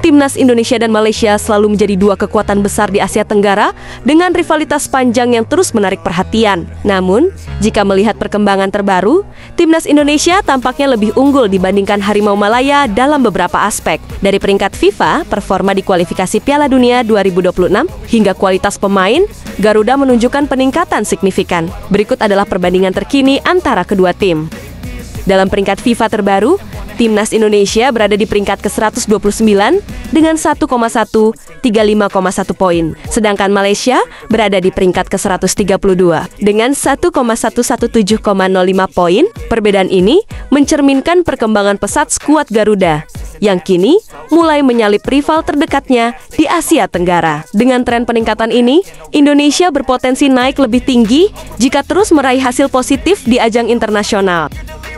Timnas Indonesia dan Malaysia selalu menjadi dua kekuatan besar di Asia Tenggara dengan rivalitas panjang yang terus menarik perhatian. Namun, jika melihat perkembangan terbaru, Timnas Indonesia tampaknya lebih unggul dibandingkan Harimau Malaya dalam beberapa aspek. Dari peringkat FIFA, performa di kualifikasi Piala Dunia 2026, hingga kualitas pemain, Garuda menunjukkan peningkatan signifikan. Berikut adalah perbandingan terkini antara kedua tim. Dalam peringkat FIFA terbaru, Timnas Indonesia berada di peringkat ke-129 dengan 1,135,1 poin. Sedangkan Malaysia berada di peringkat ke-132 dengan 1,117,05 poin. Perbedaan ini mencerminkan perkembangan pesat skuad Garuda yang kini mulai menyalip rival terdekatnya di Asia Tenggara. Dengan tren peningkatan ini, Indonesia berpotensi naik lebih tinggi jika terus meraih hasil positif di ajang internasional.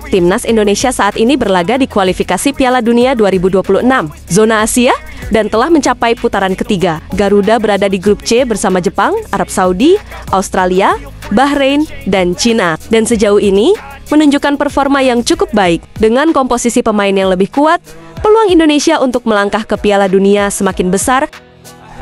Timnas Indonesia saat ini berlaga di kualifikasi Piala Dunia 2026 zona Asia dan telah mencapai putaran ketiga. Garuda berada di grup C bersama Jepang, Arab Saudi, Australia, Bahrain, dan Cina. Dan sejauh ini menunjukkan performa yang cukup baik. Dengan komposisi pemain yang lebih kuat, peluang Indonesia untuk melangkah ke Piala Dunia semakin besar.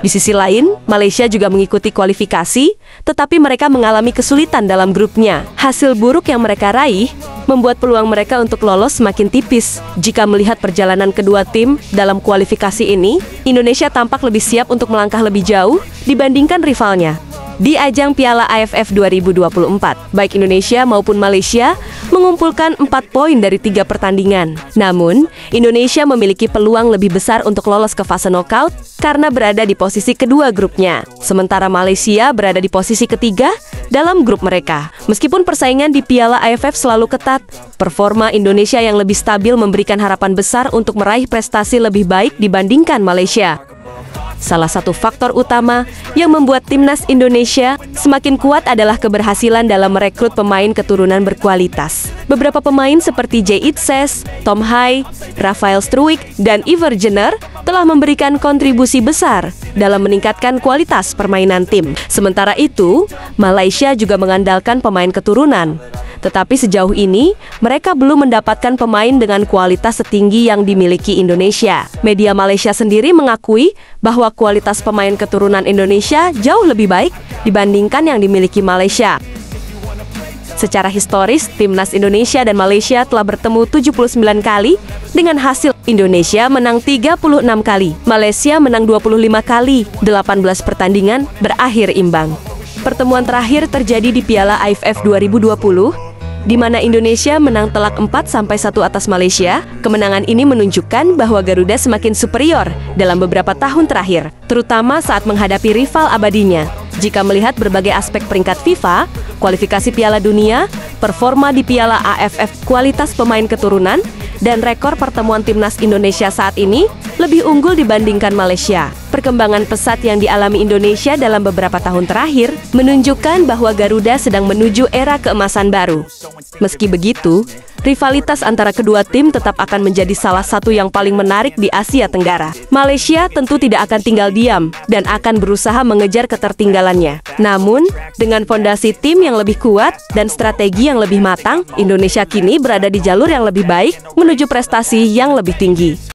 Di sisi lain, Malaysia juga mengikuti kualifikasi, tetapi mereka mengalami kesulitan dalam grupnya. Hasil buruk yang mereka raih membuat peluang mereka untuk lolos semakin tipis. Jika melihat perjalanan kedua tim dalam kualifikasi ini, Indonesia tampak lebih siap untuk melangkah lebih jauh dibandingkan rivalnya. Di ajang Piala AFF 2024, baik Indonesia maupun Malaysia mengumpulkan 4 poin dari 3 pertandingan. Namun, Indonesia memiliki peluang lebih besar untuk lolos ke fase knockout karena berada di posisi kedua grupnya. Sementara Malaysia berada di posisi ketiga dalam grup mereka. Meskipun persaingan di Piala AFF selalu ketat, performa Indonesia yang lebih stabil memberikan harapan besar untuk meraih prestasi lebih baik dibandingkan Malaysia. Salah satu faktor utama yang membuat Timnas Indonesia semakin kuat adalah keberhasilan dalam merekrut pemain keturunan berkualitas. Beberapa pemain seperti Jay Itzes, Tom Hai, Rafael Struijk, dan Iver Jenner telah memberikan kontribusi besar dalam meningkatkan kualitas permainan tim. Sementara itu, Malaysia juga mengandalkan pemain keturunan. Tetapi sejauh ini, mereka belum mendapatkan pemain dengan kualitas setinggi yang dimiliki Indonesia. Media Malaysia sendiri mengakui bahwa kualitas pemain keturunan Indonesia jauh lebih baik dibandingkan yang dimiliki Malaysia. Secara historis, Timnas Indonesia dan Malaysia telah bertemu 79 kali dengan hasil Indonesia menang 36 kali, Malaysia menang 25 kali, 18 pertandingan berakhir imbang. Pertemuan terakhir terjadi di Piala AFF 2020, di mana Indonesia menang telak 4-1 atas Malaysia. Kemenangan ini menunjukkan bahwa Garuda semakin superior dalam beberapa tahun terakhir, terutama saat menghadapi rival abadinya. Jika melihat berbagai aspek peringkat FIFA, kualifikasi Piala Dunia, performa di Piala AFF, kualitas pemain keturunan, dan rekor pertemuan Timnas Indonesia saat ini lebih unggul dibandingkan Malaysia. Perkembangan pesat yang dialami Indonesia dalam beberapa tahun terakhir menunjukkan bahwa Garuda sedang menuju era keemasan baru. Meski begitu, rivalitas antara kedua tim tetap akan menjadi salah satu yang paling menarik di Asia Tenggara. Malaysia tentu tidak akan tinggal diam dan akan berusaha mengejar ketertinggalannya. Namun, dengan fondasi tim yang lebih kuat dan strategi yang lebih matang, Indonesia kini berada di jalur yang lebih baik menuju prestasi yang lebih tinggi.